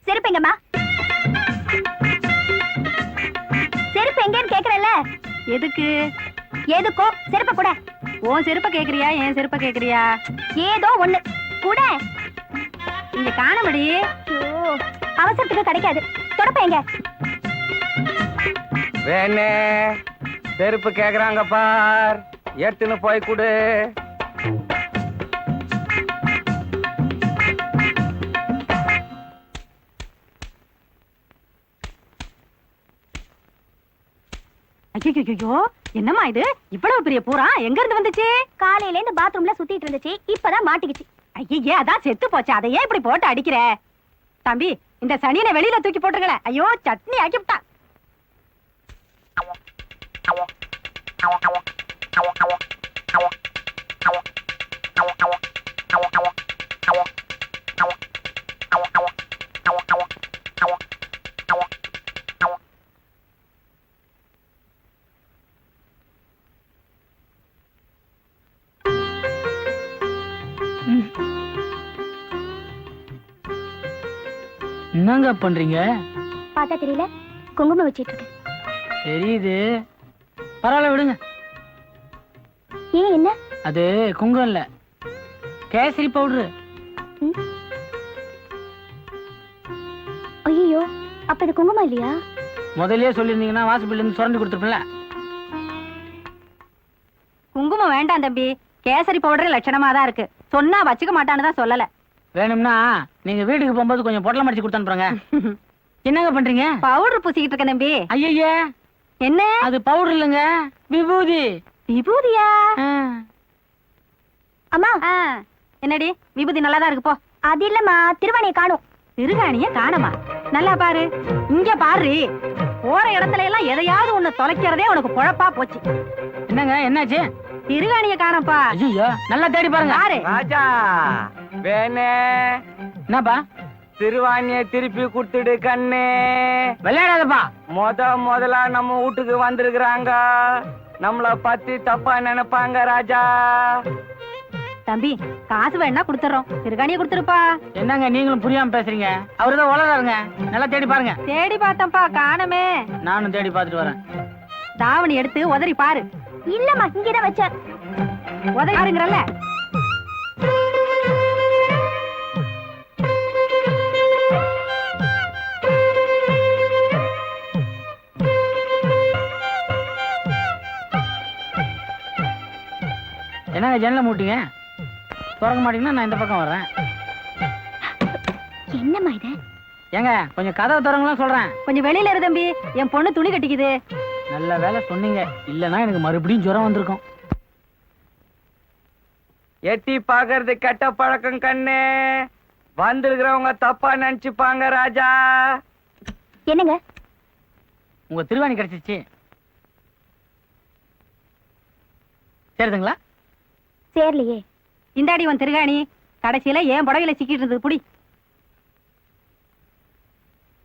செருப்பு எங்கம்மா? செருப்பு எங்கன்னு கேக்குறல? எதுக்கு? எதுக்கோ செருப்ப கூட. உன் செருப்ப கேக்குறியா என் செருப்ப கேக்குறியா? ஏதோ ஒண்ணு கூட. இங்க காணபடி. அவசரத்துக்கு கிடைக்காது. தொடப்ப எங்க? வேணே செருப்பு கேக்குறாங்க பார், எடுத்துன்னு போய் கொடு. ஐயோ, என்னம்மா இது? இவ்வளவு பெரிய பூரா எங்க இருந்து வந்துச்சு? காலையில இந்த பாத்ரூம்ல சுத்திட்டு இருந்துச்சு, இப்பதான் மாட்டிக்கிச்சு. ஐயே, அதான் செத்து போச்சு. அதை ஏன் இப்படி போட்டு அடிக்கிற? தம்பி, இந்த சனியனை வெளியில தூக்கி போட்டுருங்களேன். ஐயோ, சட்னி ஆக்கிவிட்டா. என்னங்க பண்றீங்க? பார்த்தா தெரியல, குங்குமம் வச்சிட்டு இருக்கு. தெரியுது, பரவாயில்ல விடுங்க. ஏன் என்ன? அது குங்குமம் இல்ல, கேசரி பவுடர். ஐயோ, அப்ப இது குங்குமம் இல்லையா? முதல்லயே சொல்லிருந்தீங்கன்னா வாசப்படில இருந்து சுரண்டி கொடுத்துருப்பல. குங்குமம் வேண்டாம் தம்பி, கேசரி பவுடர் லட்சணமா தான் இருக்கு. சொன்னா வச்சுக்க மாட்டான்னு தான் சொல்லல. வேணும்னா நீங்க வீட்டுக்கு போகும்போது கொஞ்சம் பொட்டலம் மடிச்சு கொடுத்து அனுப்புறங்க. என்னங்க பண்றீங்க? பவுடர் பூசிக்கிட்டு இருக்கேன் தம்பி. ஐயே, என்ன? அது பவுடர் இல்லங்க, விபூதி. விபூதியா? அம்மா, என்னடி விபூதி நல்லாதான் இருக்கு போ. அது இல்லம்மா, திருவாணியை காணும். திருகாணிய காணமா? நல்லா பாரு, இங்க பாரு. போற இடத்துல எல்லாம் எதையாவது ஒண்ணு தொலைக்கிறதே உனக்கு பொழப்பா போச்சு. என்னங்க, என்னாச்சு? திருகாணிய காணப்பா. ஐயோ, நல்லா தேடி பாருங்க. பாரு ராஜா, வேணே என்னப்பா? திருவாணிய திருப்பி கொடுத்துடு கண்ணே. விளையாடாதப்பா. முதலா நம்ம வீட்டுக்கு வந்திருக்கிறாங்க, நம்மள பத்தி தப்பா நினைப்பாங்க ராஜா. தம்பி, காசு வேணா கொடுத்துறோம், திருகாணிய கொடுத்துருப்பா. என்னங்க நீங்களும் புரியாம பேசுறீங்க? அவருதான் வளராருங்க, நல்லா தேடி பாருங்க. தேடி பார்த்தப்பா, காணமே. நானும் தேடி பார்த்துட்டு வரேன். தாவணி எடுத்து உதறி பாரு. இல்லம்மா, இங்கதான் வச்ச. உதறி பாருங்கறல்ல. என்னங்க ஜன்னல மூட்டிங்க? திறக்க மாட்டீங்கன்னா நான் இந்த பக்கம் வர்றேன். என்னம்மா இது? ஏங்க கொஞ்சம் கதவை திறங்கலாம் சொல்றேன். கொஞ்சம் வெளியில இரு தம்பி, என் பொண்ணு துணி கட்டிக்குது. நல்ல வேலை சொன்னீங்க, இல்லனா எனக்கு மறுபடியும் ஜுரம் வந்திருக்கும். எட்டி பாக்குறது கெட்ட பழக்கம் கண்ணே, வந்திருக்கிறவங்க தப்பா நினைச்சுப்பாங்க ராஜா. என்னங்க? உங்க திருவாணி கிடைச்சிச்சு. சரிதுங்களா? சேரலையே. இந்தாடி உன் திருகாணி. கடைசியில ஏன் புடவையில சிக்கிட்டு இருந்தது புடி.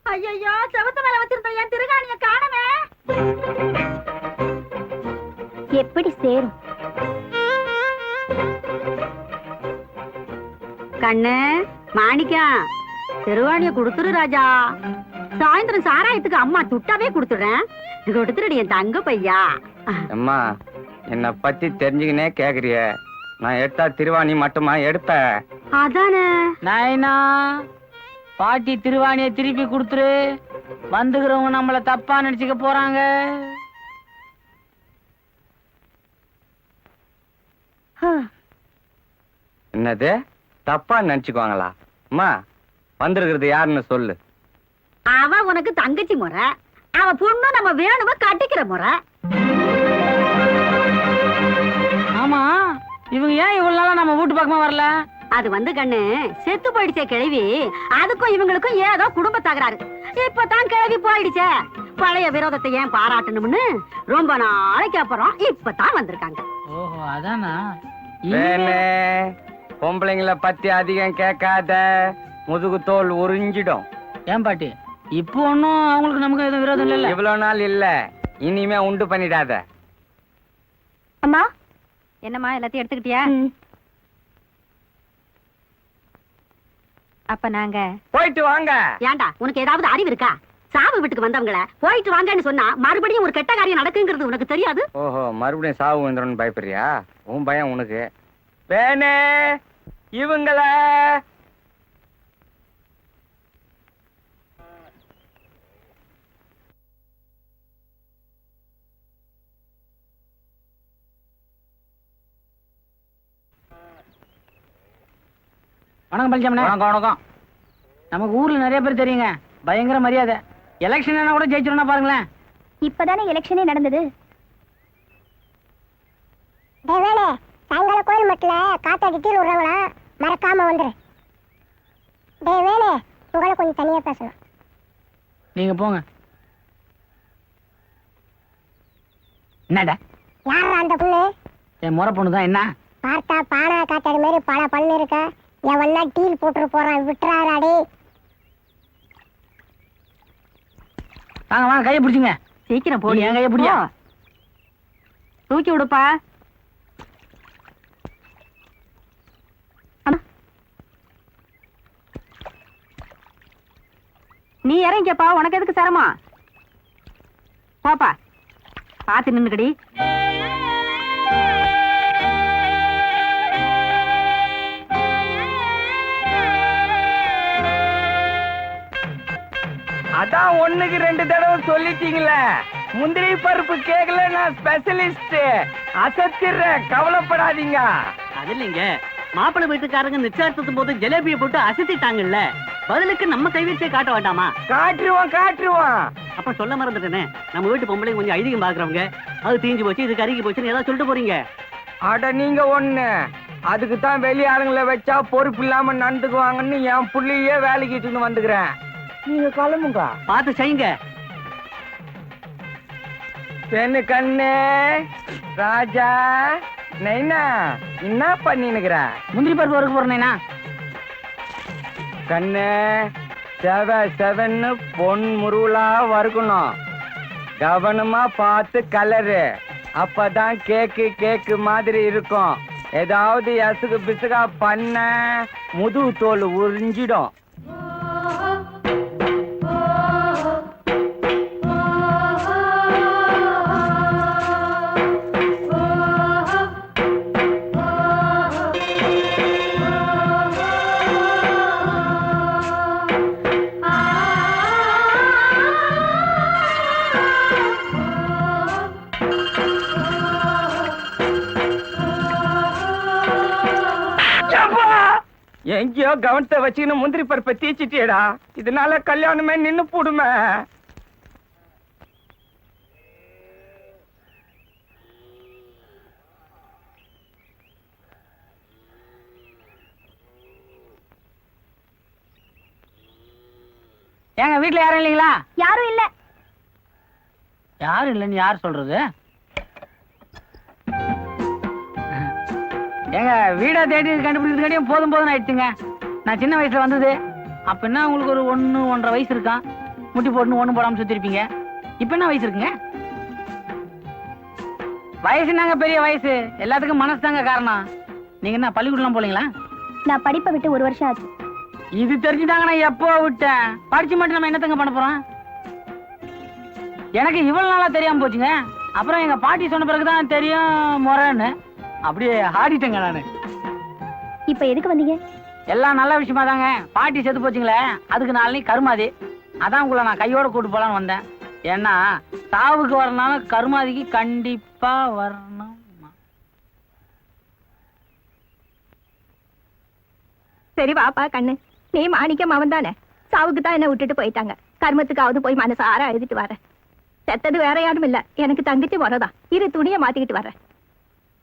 ஐயோ, செவத்து மேல வச்சிருந்த என் திருகாணிய காணமே. எப்படி சேரும்? கண்ணு, மாணிக்கம், திருவாணிய கொடுத்துரு ராஜா. சாயந்தரம் சாராயத்துக்கு அம்மா துட்டாவே கொடுத்துடுறேன். இது கொடுத்துருடி என் தங்க பையா. அம்மா, என்ன பத்தி தெரிஞ்சுக்கினே கேக்குறிய? நான் எடுத்தா திருவாணி மட்டுமா எடுப்ப? அதானே. நாயனா, பாட்டி திருவாணியை திருப்பி கொடுத்துரு. வந்துக்கிறவங்க நம்மள தப்பா நினைச்சுக்க போறாங்க. என்னது தப்பா நினைச்சுக்குவாங்களா? அம்மா, வந்திருக்கிறது யாருன்னு சொல்லு. அவ உனக்கு தங்கச்சி முறை, அவ பொண்ணு நம்ம வேணும கட்டிக்கிற முறை. ஆமா, இவங்க ஏன் இவ்வளவு நாளா நம்ம வீட்டு பக்கமா வரல? அது வந்து கண்ணு, செத்து போயிடுச்சே கிழவி. அதுக்கும் இவங்களுக்கும் ஏதோ குடும்ப தகராறு. இப்பதான் கிழவி போயிடுச்சே. பழைய விரோதத்தை ஏன் பாராட்டணும்னு ரொம்ப நாளைக்கு அப்புறம் இப்பதான் வந்திருக்காங்க. ஓஹோ, அதானா? வேணே, பொம்பளைங்கள பத்தி அதிகம் கேட்காத, முதுகு தோல் உறிஞ்சிடும். ஏன் பாட்டி, இப்போ ஒன்னும் அவங்களுக்கு நமக்கு எதுவும் விரோதம் இல்ல? இவ்வளவு நாள் இல்ல, இனிமே உண்டு பண்ணிடாத. அம்மா, என்னம்மா எல்லாத்தையும் எடுத்துக்கிட்டியா? அப்ப நாங்க போயிட்டு வாங்க. ஏன்டா உனக்கு ஏதாவது அறிவு இருக்கா? சாவு வீட்டுக்கு வந்தவங்கள போயிட்டு வாங்கன்னு சொன்னா மறுபடியும் ஒரு கெட்ட காரியம் நடக்குங்கிறது உனக்கு தெரியாது? ஓஹோ, மறுபடியும் சாவு வந்துடும் பயப்படுறியா? உன் பயம் உனக்கு. வேணே இவங்கள வணக்கம் பழனிசாமி. வணக்கம் வணக்கம். நமக்கு ஊர்ல நிறைய பேர் தெரியுங்க, பயங்கர மரியாதை. எலெக்ஷன் கூட ஜெயிச்சிருந்தா பாருங்களேன். இப்பதானே எலெக்ஷனே நடந்தது. தேவேனே, சாயங்காலம் கோயில் மட்டில காத்தாடி கீழ் விடுறவங்களா மறக்காம வந்துரு. தேவேனே, உங்களை கொஞ்சம் தனியா பேசணும். நீங்க போங்க. என்னடா யாரா அந்த பொண்ணு? என் முறை பொண்ணு தான். என்ன பார்த்தா பானா காத்தாடி மாதிரி பல பல்லு இருக்க. எவன்னா டீல் போட்டு போறான், விட்டுறாராடே. வாங்க வாங்க, கையை பிடிச்சிங்க. சீக்கிரம் போடி. என் கையை பிடியா. தூக்கி விடுப்பா. நீ இறங்கிப்பா, உனக்கு எதுக்கு சிரமம்? பாப்பா பாத்து நின்னுக்கடி. அதான் 1க்கு 2 தடவை சொல்லிட்டீங்களே. முந்திரி பருப்பு கேக்கல, நான் ஸ்பெஷலிஸ்ட். அசத்திடுறேன், கவலைப்படாதீங்க. அது இல்லைங்க, மாப்பிள்ளை வீட்டுக்காரங்க நிச்சயத்தும் போது ஜிலேபியை போட்டு அசத்திட்டாங்கல்ல, பதிலுக்கு நம்ம கைவீச்சே காட்ட வேண்டாமா? காட்டுருவோம் காட்டுருவோம். அப்ப சொல்ல மறந்துட்டேனே, நம்ம வீட்டு பொம்பளை கொஞ்சம் ஐதீகம் பாக்குறவங்க, அது தீஞ்சு போச்சு இது கருகி போச்சுன்னு ஏதாவது சொல்லிட்டு போறீங்க. அட நீங்க ஒண்ணு, அதுக்கு தான் வெளி ஆளுங்களை வச்சா பொறுப்பு இல்லாம நடந்துக்குவாங்கன்னு என் புள்ளையே வேலைக்கு இட்டுன்னு வந்துக்கிறேன். நீங்க கிளம்புங்க. பார்த்து செய்யுங்க. பெண்ணு கண்ணு ராஜா நைனா என்ன பண்ணினுக்கிற? முந்திரி பருப்பு வறுக்க போறேன்னா கண்ணு செவன்னு பொன் முருளா வறுக்கணும். கவனமா பார்த்து கலரு, அப்பதான் கேக்கு மாதிரி இருக்கும். ஏதாவது எசுகு பிசுகா பண்ண முதுகு தோல் உறிஞ்சிடும். எங்கேயோ கவனத்தை வச்சுன்னு முந்திரி பருப்பை தீச்சிட்டியடா. இதனால கல்யாணமே நின்னு போடுமே. ஏங்க வீட்டுல யாரும் இல்லைங்களா? யாரும் இல்ல. யாரும் இல்லைன்னு யார் சொல்றது? ஏங்க வீடை தேடி கண்டுபிடிக்கிறதுக்காட்டியும் போதும் ஆயிடுச்சுங்க. நான் சின்ன வயசுல வந்தது. அப்ப என்ன உங்களுக்கு ஒரு 1-1.5 வயசு இருக்கான். முட்டி போட்டுன்னு ஒண்ணும் போடாம சுத்திருப்பீங்க. இப்ப என்ன வயசு இருக்குங்க? வயசுனாங்க பெரிய வயசு, எல்லாத்துக்கும் மனசு தாங்க காரணம். நீங்க என்ன பள்ளிக்கூடம் போலீங்களா? நான் படிப்பை விட்டு 1 வருஷம் ஆச்சு. இது தெரிஞ்சுட்டாங்க நான் எப்போ விட்டேன். படிச்சு மட்டும் நம்ம என்னத்தங்க பண்ண போறோம்? எனக்கு இவ்வளவு நாளா தெரியாம போச்சுங்க. அப்புறம் எங்க பாட்டி சொன்ன பிறகுதான் தெரியும் முறைன்னு. அப்படியே ஆடிட்டேங்க நானு. இப்ப எதுக்கு வந்தீங்க? எல்லாம் நல்ல விஷயமா தாங்க. பாட்டி செத்து போச்சுங்களே, அதுக்கு நாளைக்கு கருமாதி. அதான் உங்களை நான் கையோட கூட்டு போலான்னு வந்தேன். ஏன்னா சாவுக்கு வரனாலும் கருமாதிக்கு கண்டிப்பா வரணும். சரி வாப்பா கண்ணு, நீ மாணிக்கம் அவன் தானே. சாவுக்கு தான் என்ன விட்டுட்டு போயிட்டாங்க. கர்மத்துக்காவது போய் மனசார எழுதிட்டு வரேன். செத்தது வேற யாரும் இல்ல, எனக்கு தங்கச்சி வரதான். இரு துணியை மாத்திக்கிட்டு வரேன்.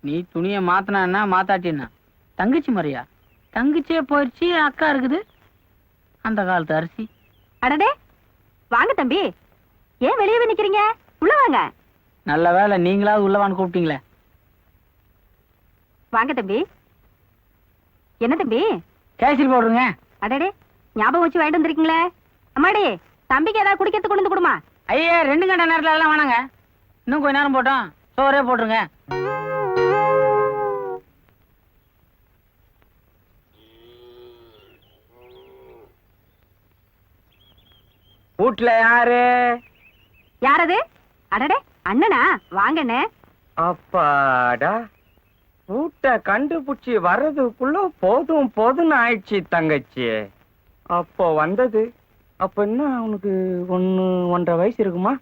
நீ துணியை மாத்தினா என்ன மாத்தாட்டின்னா தங்கச்சி முறையா? தங்கச்சியே போயிடுச்சு, அக்கா இருக்குது. அந்த காலத்து அரிசி. அடடே வாங்க தம்பி, ஏன் வெளியே நிக்கிறீங்க? உள்ள வாங்க. நல்ல வேலை நீங்களாவது உள்ளவான்னு கூப்பிட்டீங்களே. வாங்க தம்பி. என்ன தம்பி? கேசரி போடுங்க. அடடே ஞாபகம் வச்சு வாங்கிட்டு வந்திருக்கீங்களே. அம்மாடி தம்பிக்கு ஏதாவது குடிக்கிறது கொண்டு வந்து கொடுமா. ஐயா 2 கண்ட நேரத்துல எல்லாம் வேணாங்க, இன்னும் கொஞ்ச நேரம் போட்டோம். சோறே போட்டுருங்க. வீட்டுல யாரு? யாரது? அடடே அண்ணனா, வாங்கண்ணே. அப்பாடா, வீட்டை கண்டுபிடிச்சி வர்றதுக்குள்ள போதும் போதும்னு ஆயிடுச்சு தங்கச்சி. அப்போ வந்தது. அப்ப என்ன உனக்கு 1, 1.5 வயசு இருக்குமா?